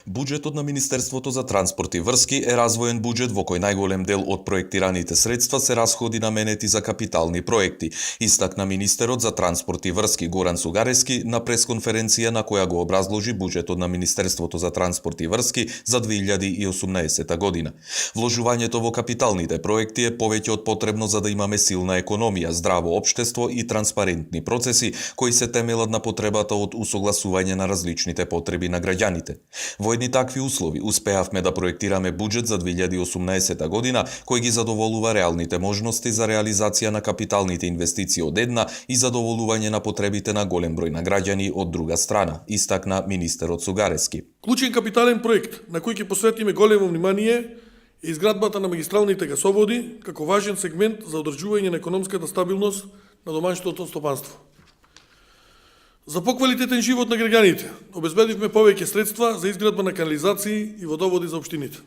Буџетот на Министерството за транспорт и врски е развоен буџет во кој најголем дел од проектираните средства се расходи наменети за капитални проекти, истакна министерот за транспорт и врски Горан Сугарески на пресконференција на која го образложи буџетот на Министерството за транспорт и врски за 2018 година. Вложувањето во капиталните проекти е повеќе од потребно за да имаме силна економија, здраво општество и транспарентни процеси кои се темелат на потребата од усогласување на различните потреби на граѓаните. Во едни такви услови успеавме да проектираме буџет за 2018 година кој ги задоволува реалните можности за реализација на капиталните инвестиции од една и задоволување на потребите на голем број на граѓани од друга страна, истакна министерот Сугарески. Клучен капитален проект на кој ќе посветиме големо внимание е изградбата на магистралните гасоводи како важен сегмент за одржување на економската стабилност на домаќинството стопанство. За поквалитетен живот на граѓаните обезбедивме повеќе средства за изградба на канализации и водоводи за општините.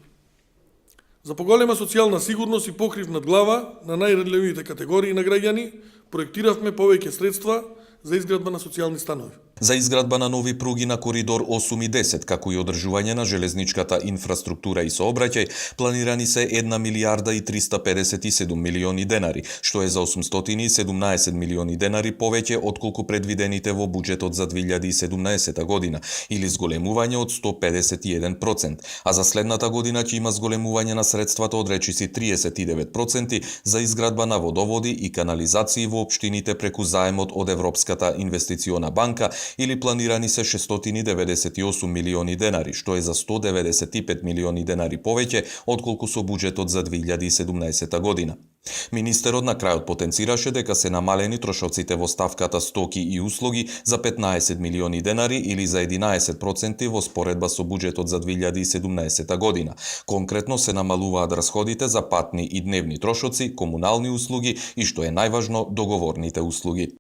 За поголема социјална сигурност и покрив над глава на најранливите категории на граѓани проектиравме повеќе средства за изградба на социјални станови. За изградба на нови пруги на коридор 8 и 10, како и одржување на железничката инфраструктура и сообраќај, планирани се 1 милијарда и 357 милиони денари, што е за 817 милиони денари повеќе отколку предвидените во буџетот за 2017 година, или зголемување од 151%, а за следната година ќе има зголемување на средствата од речиси 39% за изградба на водоводи и канализации во општините преку заемот од Европската инвестициона банка, или планирани се 698 милиони денари, што е за 195 милиони денари повеќе отколку со буџетот за 2017 година. Министерот на крајот потенцираше дека се намалени трошоците во ставката стоки и услуги за 15 милиони денари или за 11% во споредба со буџетот за 2017 година. Конкретно се намалуваат расходите за патни и дневни трошоци, комунални услуги и што е најважно договорните услуги.